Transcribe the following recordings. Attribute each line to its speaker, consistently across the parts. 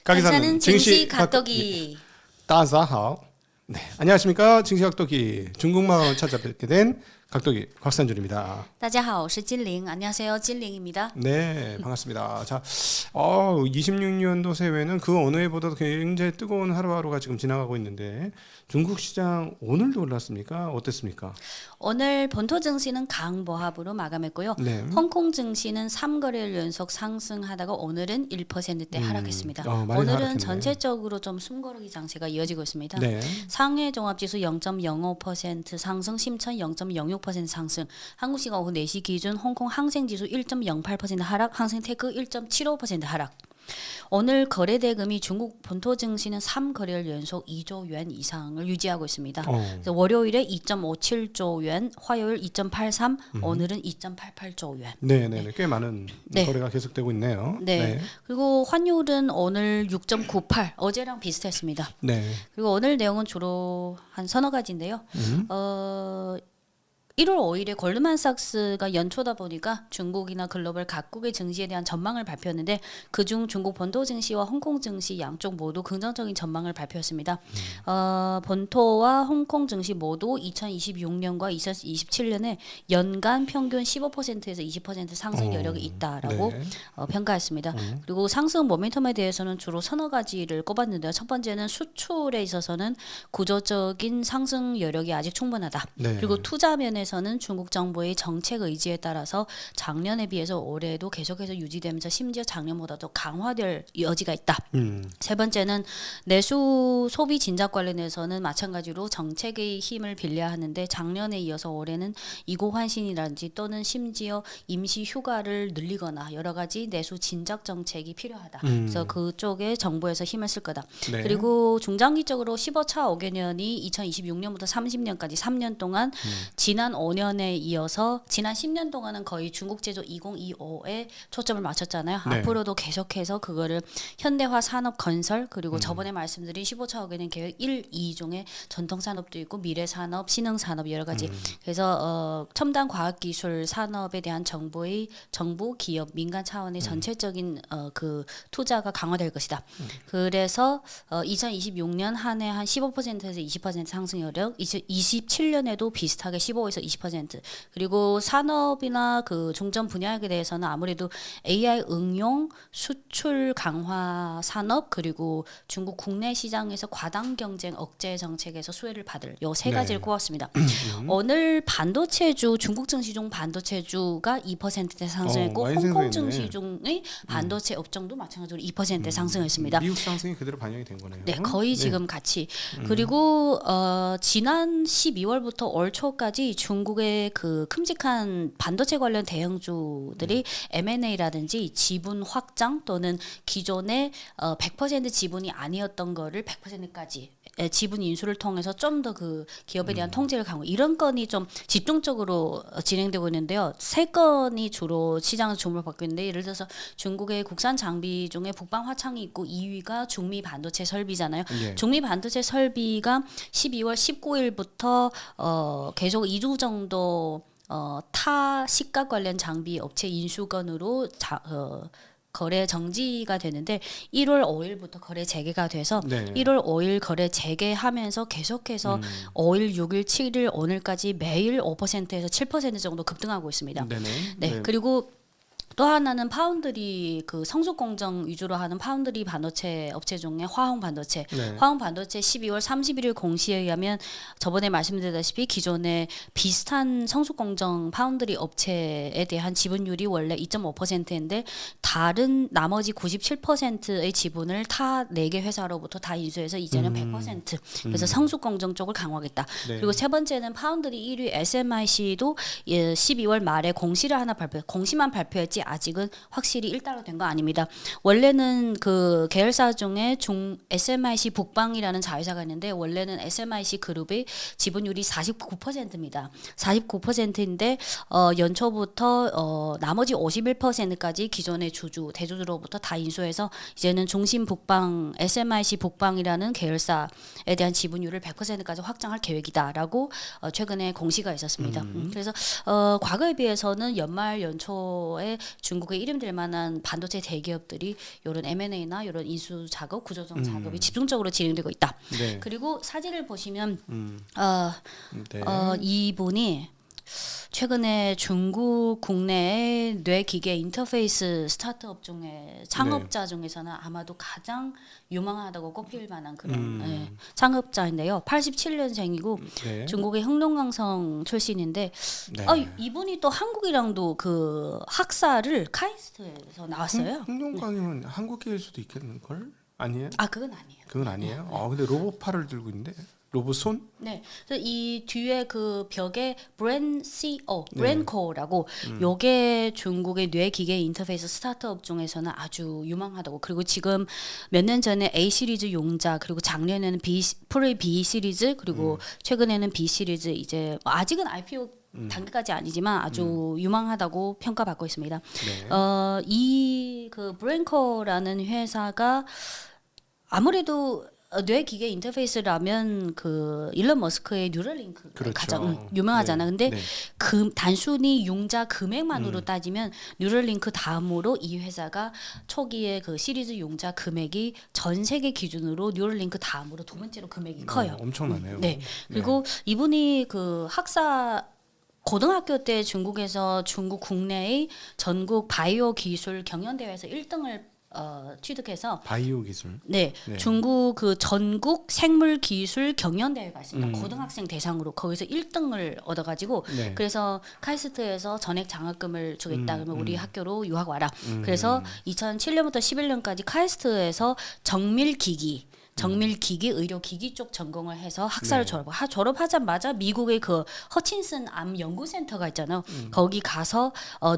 Speaker 1: 강사는 증시
Speaker 2: 예.
Speaker 1: 각도기.
Speaker 2: 大家好. 네, 안녕하십니까? 증시 각도기 중국마을 찾아뵙게 된 각도기 곽산준입니다.
Speaker 1: 大家好，我是金玲. 안녕하세요, 진링입니다.
Speaker 2: 네, 반갑습니다. 자, 26년도 새해는 그 어느 해보다도 굉장히 뜨거운 하루하루가 지금 지나가고 있는데 중국 시장 오늘도 올랐습니까? 어땠습니까?
Speaker 1: 오늘 본토 증시는 강보합으로 마감했고요.
Speaker 2: 네.
Speaker 1: 홍콩 증시는 3거래일 연속 상승하다가 오늘은 1%대 하락했습니다.
Speaker 2: 많이
Speaker 1: 오늘은
Speaker 2: 하락했네.
Speaker 1: 전체적으로 좀 숨고르기 장세가 이어지고 있습니다.
Speaker 2: 네.
Speaker 1: 상해 종합지수 0.05% 상승, 심천 0.06% 상승, 한국 시간 오후 4시 기준 홍콩 항생지수 1.08% 하락, 항생테크 1.75% 하락. 오늘 거래대금이 중국 본토 증시는 3거래일 연속 2조 yuan 이상을 유지하고 있습니다. 그래서 월요일에 2.57조 yuan, 화요일 2.83, 오늘은 2.88조 yuan.
Speaker 2: 네, 꽤 많은
Speaker 1: 네.
Speaker 2: 거래가 계속되고 있네요.
Speaker 1: 네. 그리고 환율은 오늘 6.98, 어제랑 비슷했습니다.
Speaker 2: 네.
Speaker 1: 그리고 오늘 내용은 주로 한 서너 가지인데요. 1월 5일에 골드만삭스가 연초다 보니까 중국이나 글로벌 각국의 증시에 대한 전망을 발표했는데 그중 중국 본토 증시와 홍콩 증시 양쪽 모두 긍정적인 전망을 발표했습니다. 본토와 홍콩 증시 모두 2026년과 2027년에 연간 평균 15%에서 20% 상승 여력이 있다라고
Speaker 2: 네.
Speaker 1: 평가했습니다. 그리고 상승 모멘텀에 대해서는 주로 서너 가지를 꼽았는데요. 첫 번째는 수출에 있어서는 구조적인 상승 여력이 아직 충분하다.
Speaker 2: 네.
Speaker 1: 그리고 투자 면에서는 중국 정부의 정책 의지에 따라서 작년에 비해서 올해도 계속해서 유지되면서 심지어 작년보다 더 강화될 여지가 있다. 세 번째는 내수 소비 진작 관련해서는 마찬가지로 정책의 힘을 빌려야 하는데 작년에 이어서 올해는 이고환신이라든지 또는 심지어 임시 휴가를 늘리거나 여러 가지 내수 진작 정책이 필요하다. 그래서 그쪽에 정부에서 힘을 쓸 거다.
Speaker 2: 네.
Speaker 1: 그리고 중장기적으로 15차 5개년이 2026년부터 30년까지 3년 동안 지난 5년에 이어서 지난 10년 동안은 거의 중국 제조 2025에 초점을 맞췄잖아요.
Speaker 2: 네.
Speaker 1: 앞으로도 계속해서 그거를 현대화 산업 건설 그리고 저번에 말씀드린 15차 5개년 계획 1, 2종의 전통 산업도 있고 미래 산업, 신흥 산업 여러 가지. 그래서 첨단 과학 기술 산업에 대한 정부, 기업, 민간 차원의 전체적인 그 투자가 강화될 것이다. 그래서 2026년 한 해 한 15%에서 20% 상승 여력, 27년에도 비슷하게 15에서 20%. 그리고 산업이나 그 중점 분야에 대해서는 아무래도 AI 응용, 수출 강화 산업 그리고 중국 국내 시장에서 과당 경쟁 억제 정책에서 수혜를 받을 요 세 가지를
Speaker 2: 네.
Speaker 1: 꼽았습니다. 오늘 반도체주 중국 증시 중 반도체주가 2%대 상승했고
Speaker 2: 많이
Speaker 1: 홍콩
Speaker 2: 상승했네.
Speaker 1: 증시 중의 반도체 업종도 마찬가지로 2%대 상승했습니다.
Speaker 2: 미국 상승이 그대로 반영이 된 거네요.
Speaker 1: 네, 거의 지금 같이. 그리고 지난 12월부터 올 초까지 중국의 그 큼직한 반도체 관련 대형주들이 M&A라든지 지분 확장 또는 기존의 100% 지분이 아니었던 거를 100%까지 지분 인수를 통해서 좀 더 그 기업에 대한 통제를 강화 이런 건이 좀 집중적으로 진행되고 있는데요. 세 건이 주로 시장에서 주목을 받고 있는데 예를 들어서 중국의 국산 장비 중에 북방 화창이 있고 2위가 중미 반도체 설비잖아요.
Speaker 2: 예.
Speaker 1: 중미 반도체 설비가 12월 19일부터 계속 2주 정도 타 시가 관련 장비 업체 인수건으로 거래 정지가 되는데 1월 5일부터 거래 재개가 돼서
Speaker 2: 네.
Speaker 1: 1월 5일 거래 재개하면서 계속해서 5일, 6일, 7일 오늘까지 매일 5%에서 7% 정도 급등하고 있습니다.
Speaker 2: 네네.
Speaker 1: 네. 그리고 또 하나는 파운드리 그 성숙 공정 위주로 하는 파운드리 반도체 업체 중에 화홍 반도체.
Speaker 2: 네.
Speaker 1: 화홍 반도체 12월 31일 공시에 의하면 저번에 말씀드렸다시피 기존의 비슷한 성숙 공정 파운드리 업체에 대한 지분율이 원래 2.5%인데 다른 나머지 97%의 지분을 타 4개 회사로부터 다 인수해서 이제는 100%. 그래서 성숙 공정 쪽을 강화하겠다.
Speaker 2: 네.
Speaker 1: 그리고 세 번째는 파운드리 1위 SMIC도 12월 말에 공시를 하나 공시만 발표했지 아직은 확실히 일단로 된 거 아닙니다. 원래는 그 계열사 중에 SMIC 북방이라는 자회사가 있는데 원래는 SMIC 그룹의 지분율이 49%입니다. 49%인데 연초부터 나머지 51%까지 기존의 대주주로부터 다 인수해서 이제는 중심 북방 SMIC 북방이라는 계열사에 대한 지분율을 100%까지 확장할 계획이다라고 최근에 공시가 있었습니다. 그래서 과거에 비해서는 연초에 중국의 이름될 만한 반도체 대기업들이 이런 M&A나 이런 인수 작업, 구조조정 작업이 집중적으로 진행되고 있다.
Speaker 2: 네.
Speaker 1: 그리고 사진을 보시면
Speaker 2: 네.
Speaker 1: 이분이 최근에 중국 국내의 뇌기계 인터페이스 스타트업 중에 창업자 중에서는 아마도 가장 유망하다고 꼽힐 만한 그런 창업자인데요. 87년생이고
Speaker 2: 네.
Speaker 1: 중국의 흥농강성 출신인데
Speaker 2: 네.
Speaker 1: 이분이 또 한국이랑도 그 학사를 카이스트에서 나왔어요.
Speaker 2: 흥룡강이면 한국계일 수도 있겠는 걸? 아니에요?
Speaker 1: 아 그건 아니에요.
Speaker 2: 그건 아니에요. 근데 로봇팔을 들고 있는데 로봇 손?
Speaker 1: 네, 그래서 이 뒤에 그 벽에 브랜CO,
Speaker 2: 네.
Speaker 1: 브랜코라고 요게 중국의 뇌기계 인터페이스 스타트업 중에서는 아주 유망하다고. 그리고 지금 몇 년 전에 A 시리즈 용자, 그리고 작년에는 프리 B 시리즈, 그리고 최근에는 B 시리즈 이제 아직은 IPO 단계까지 아니지만 아주 유망하다고 평가받고 있습니다.
Speaker 2: 네.
Speaker 1: 이 그 브랜코라는 회사가 아무래도 뇌기계 인터페이스라면 그 일론 머스크의 뉴럴링크가
Speaker 2: 그렇죠.
Speaker 1: 가장 유명하잖아.
Speaker 2: 네.
Speaker 1: 근데
Speaker 2: 네.
Speaker 1: 단순히 융자 금액만으로 따지면 뉴럴링크 다음으로 이 회사가 초기에 그 시리즈 융자 금액이 전 세계 기준으로 뉴럴링크 다음으로 두 번째로 금액이 커요.
Speaker 2: 엄청나네요.
Speaker 1: 네. 그리고 이분이 그 학사 고등학교 때 중국에서 중국 국내의 전국 바이오 기술 경연 대회에서 1등을 취득해서
Speaker 2: 바이오 기술.
Speaker 1: 네,
Speaker 2: 네.
Speaker 1: 중국 그 전국 생물 기술 경연 대회가 있습니다. 고등학생 대상으로 거기서 1등을 얻어가지고
Speaker 2: 네.
Speaker 1: 그래서 카이스트에서 전액 장학금을 주겠다. 그러면 우리 학교로 유학 와라. 그래서 2007년부터 11년까지 카이스트에서 정밀기기 의료기기 쪽 전공을 해서 학사를
Speaker 2: 네.
Speaker 1: 졸업하자마자 미국의 그 허친슨 암 연구센터가 있잖아요. 거기 가서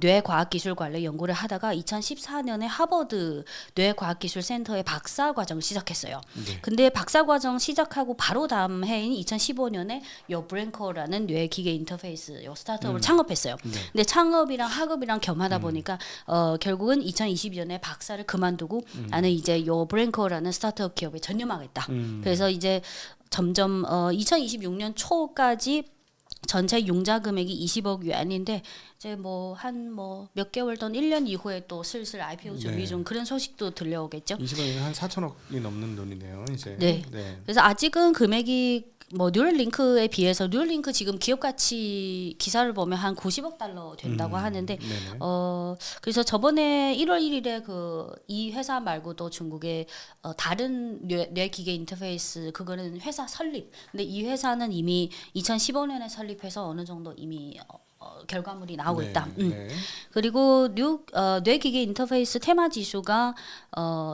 Speaker 1: 뇌과학기술 관련 연구를 하다가 2014년에 하버드 뇌과학기술센터의 박사과정을 시작했어요.
Speaker 2: 네.
Speaker 1: 근데 박사과정 시작하고 바로 다음 해인 2015년에 요 브랭커라는 뇌기계 인터페이스 요 스타트업을 창업했어요.
Speaker 2: 네.
Speaker 1: 근데 창업이랑 학업이랑 겸하다 보니까 결국은 2020년에 박사를 그만두고 나는 이제 요 브랭커라는 스타트업 기업에 전념하겠다. 그래서 이제 점점 2026년 초까지 전체 융자 금액이 20억 위안인데 이제 뭐 한 몇 개월 전 1년 이후에 또 슬슬 IPO 준비
Speaker 2: 네.
Speaker 1: 중 그런 소식도 들려오겠죠.
Speaker 2: 20억이면 한 4천억이 넘는 돈이네요. 이제.
Speaker 1: 네. 그래서 아직은 금액이 뭐 뉴럴링크에 비해서 뉴럴링크 지금 기업 가치 기사를 보면 한 90억 달러 된다고 하는데
Speaker 2: 네네.
Speaker 1: 그래서 저번에 1월 1일에 그 이 회사 말고도 중국의 다른 뇌기계 인터페이스 그거는 회사 설립. 근데 이 회사는 이미 2015년에 설립해서 어느 정도 이미 결과물이 나오고
Speaker 2: 네,
Speaker 1: 있다.
Speaker 2: 네.
Speaker 1: 그리고 뇌기계 인터페이스 테마 지수가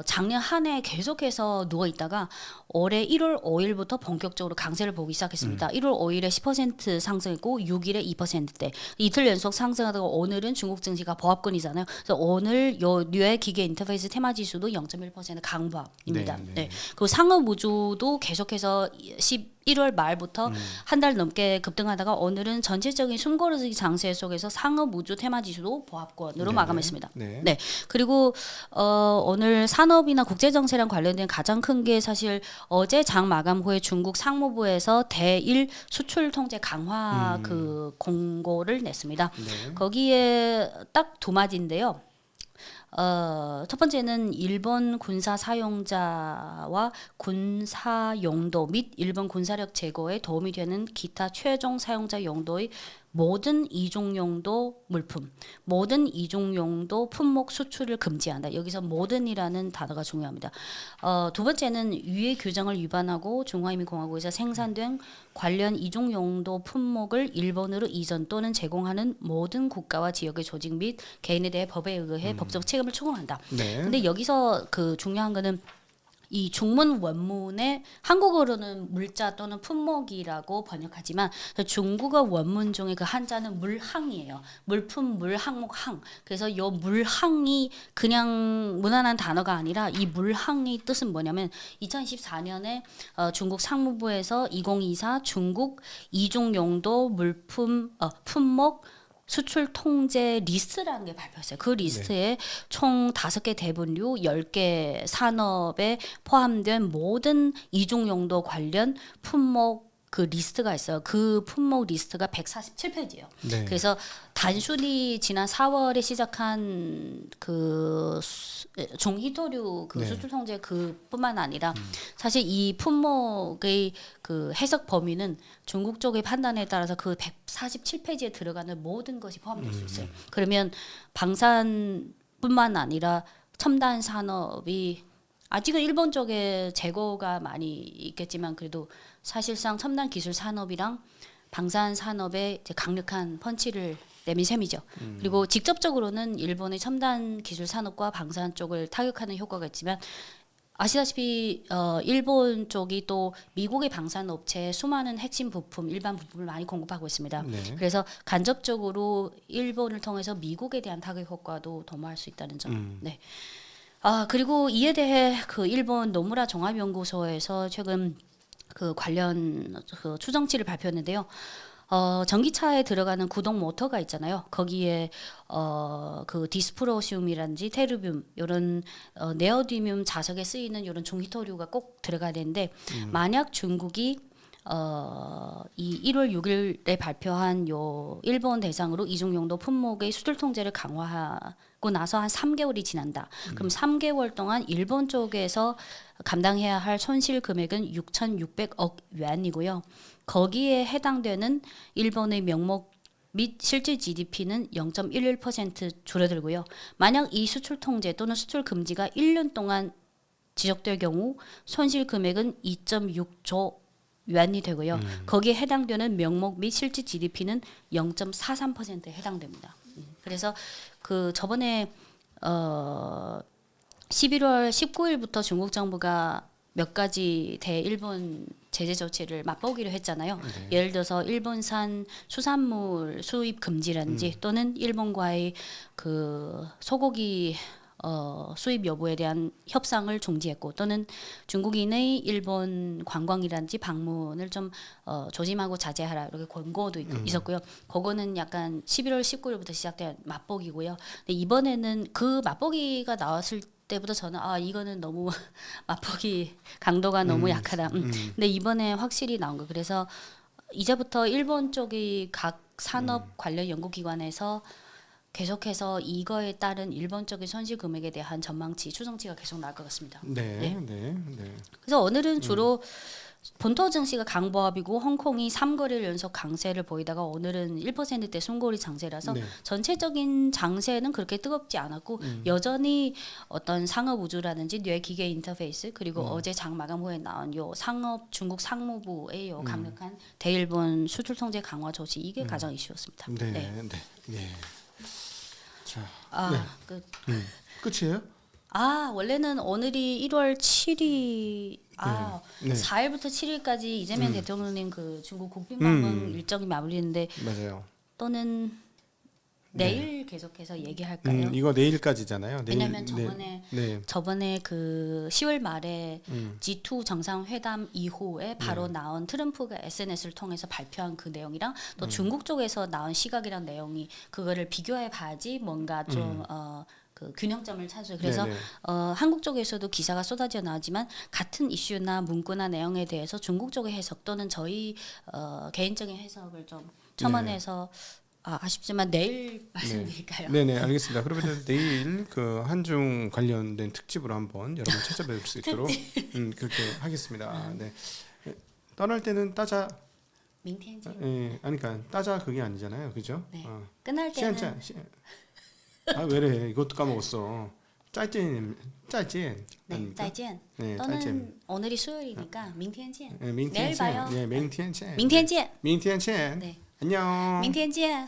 Speaker 1: 작년 한 해 계속해서 누워 있다가 올해 1월 5일부터 본격적으로 강세를 보기 시작했습니다. 1월 5일에 10% 상승했고 6일에 2%대 이틀 연속 상승하다가 오늘은 중국 증시가 보합권이잖아요. 그래서 오늘 요 뇌기계 인터페이스 테마 지수도 0.1% 강보합입니다.
Speaker 2: 네, 네.
Speaker 1: 네. 그리고 상업 우주도 계속해서 1월 말부터 한 달 넘게 급등하다가 오늘은 전체적인 숨고르기 장세 속에서 상업 우주 테마 지수도 보합권으로
Speaker 2: 네,
Speaker 1: 마감했습니다.
Speaker 2: 네.
Speaker 1: 네. 그리고 오늘 산업이나 국제 정세랑 관련된 가장 큰 게 사실 어제 장 마감 후에 중국 상무부에서 대일 수출 통제 강화 그 공고를 냈습니다.
Speaker 2: 네.
Speaker 1: 거기에 딱 두 마디인데요. 첫 번째는 일본 군사 사용자와 군사 용도 및 일본 군사력 제거에 도움이 되는 기타 최종 사용자 용도의 모든 이종 용도 물품, 모든 이종 용도 품목 수출을 금지한다. 여기서 모든이라는 단어가 중요합니다. 두 번째는 위의 규정을 위반하고 중화인민공화국에서 생산된 관련 이종 용도 품목을 일본으로 이전 또는 제공하는 모든 국가와 지역의 조직 및 개인에 대해 법에 의해 법적 책임을 추궁한다.
Speaker 2: 네.
Speaker 1: 근데 여기서 그 중요한 거는 이 중문 원문에 한국어로는 물자 또는 품목이라고 번역하지만 중국어 원문 중에 그 한자는 물항이에요. 물품, 물항목, 항. 그래서 요 물항이 그냥 무난한 단어가 아니라 이 물항의 뜻은 뭐냐면 2024년에 중국 상무부에서 2024 중국 이종 용도 물품 품목 수출 통제 리스트라는 게 발표했어요. 그 리스트에 총 5개 대분류, 10개 산업에 포함된 모든 이종 용도 관련 품목 그 리스트가 있어요. 그 품목 리스트가 147페이지예요.
Speaker 2: 네.
Speaker 1: 그래서 단순히 지난 4월에 시작한 그 종히토류 그
Speaker 2: 네.
Speaker 1: 수출 통제 그뿐만 아니라 사실 이 품목의 그 해석 범위는 중국 쪽의 판단에 따라서 그 147페이지에 들어가는 모든 것이 포함될 수 있어요. 그러면 방산뿐만 아니라 첨단 산업이 아직은 일본 쪽에 재고가 많이 있겠지만 그래도 사실상 첨단 기술 산업이랑 방산 산업에 이제 강력한 펀치를 내민 셈이죠. 그리고 직접적으로는 일본의 첨단 기술 산업과 방산 쪽을 타격하는 효과가 있지만 아시다시피 일본 쪽이 또 미국의 방산 업체에 수많은 핵심 부품, 일반 부품을 많이 공급하고 있습니다.
Speaker 2: 네.
Speaker 1: 그래서 간접적으로 일본을 통해서 미국에 대한 타격 효과도 도모할 수 있다는 점. 네. 그리고 이에 대해 그 일본 노무라 종합연구소에서 최근 그 관련 그 추정치를 발표했는데요. 전기차에 들어가는 구동 모터가 있잖아요. 거기에 그 디스프로시움이라든지 테르뷴 이런 네오디듐 자석에 쓰이는 이런 중히토류가 꼭 들어가야 되는데 만약 중국이 이 1월 6일에 발표한 요 일본 대상으로 이중용도 품목의 수출 통제를 강화하고 나서 한 3개월이 지난다. 그럼 3개월 동안 일본 쪽에서 감당해야 할 손실 금액은 6,600억 위안이고요. 거기에 해당되는 일본의 명목 및 실질 GDP는 0.11% 줄어들고요. 만약 이 수출 통제 또는 수출 금지가 1년 동안 지속될 경우 손실 금액은 2.6조 위안이 되고요. 거기에 해당되는 명목 및 실질 GDP는 0.43%에 해당됩니다. 그래서 그 저번에 11월 19일부터 중국 정부가 몇 가지 대일본 제재 조치를 맛보기로 했잖아요.
Speaker 2: 네.
Speaker 1: 예를 들어서 일본산 수산물 수입 금지라든지 또는 일본과의 그 소고기 수입 여부에 대한 협상을 중지했고 또는 중국인의 일본 관광이라든지 방문을 좀 조심하고 자제하라 이렇게 권고도 있었고요. 그거는 약간 11월 19일부터 시작된 맛보기고요. 근데 이번에는 그 맛보기가 나왔을 때부터 저는 이거는 너무 맛보기 강도가 너무 약하다. 근데 이번에 확실히 나온 거. 그래서 이제부터 일본 쪽이 각 산업 관련 연구기관에서 계속해서 이거에 따른 일본 쪽의 손실 금액에 대한 전망치, 추정치가 계속 나올 것 같습니다.
Speaker 2: 네.
Speaker 1: 네.
Speaker 2: 네.
Speaker 1: 그래서 오늘은 주로 본토 증시가 강보합이고 홍콩이 3거래일 연속 강세를 보이다가 오늘은 1%대 숨고리 장세라서
Speaker 2: 네.
Speaker 1: 전체적인 장세는 그렇게 뜨겁지 않았고 여전히 어떤 상업 우주라든지 뇌 기계 인터페이스 그리고 어제 장 마감 후에 나온 요 상업 중국 상무부의 요 강력한 대일본 수출 통제 강화 조치 이게 가장 이슈였습니다.
Speaker 2: 네.
Speaker 1: 네.
Speaker 2: 네. 네. 자. 끝이에요?
Speaker 1: 원래는 오늘이 1월 7일
Speaker 2: 네.
Speaker 1: 4일부터 7일까지 이재명 대통령님 그 중국 국빈 방문 일정이 마무리인데
Speaker 2: 맞아요.
Speaker 1: 또는 내일 계속해서 얘기할까요?
Speaker 2: 이거 내일까지잖아요.
Speaker 1: 왜냐하면
Speaker 2: 네.
Speaker 1: 저번에 그 10월 말에 G2 정상회담 이후에 바로 나온 트럼프가 SNS를 통해서 발표한 그 내용이랑 또 중국 쪽에서 나온 시각이랑 내용이 그거를 비교해 봐야지 뭔가 좀 그 균형점을 찾아요. 그래서
Speaker 2: 네네.
Speaker 1: 한국 쪽에서도 기사가 쏟아져 나오지만 같은 이슈나 문구나 내용에 대해서 중국 쪽의 해석 또는 저희 개인적인 해석을 좀 첨언해서 아쉽지만 내일 말씀드릴까요?
Speaker 2: 네네 알겠습니다. 그러면 내일 그 한중 관련된 특집으로 한번 여러분 찾아뵐 수 있도록 그렇게 하겠습니다. 네. 떠날 때는 따자.
Speaker 1: 민텐지.
Speaker 2: 그러니까 따자 그게 아니잖아요, 그죠?
Speaker 1: 네. 끝날 때는
Speaker 2: 왜래? 이것도 까먹었어. 짜이젠.
Speaker 1: 네, 再见.
Speaker 2: 네,
Speaker 1: 또는
Speaker 2: 再见.
Speaker 1: 오늘이 수요일이니까 明天见.
Speaker 2: 네, 明天
Speaker 1: 내일 봐요.
Speaker 2: 네, 明天见.
Speaker 1: 明天见.
Speaker 2: 明天见.
Speaker 1: 네.
Speaker 2: 안녕.
Speaker 1: 明天见.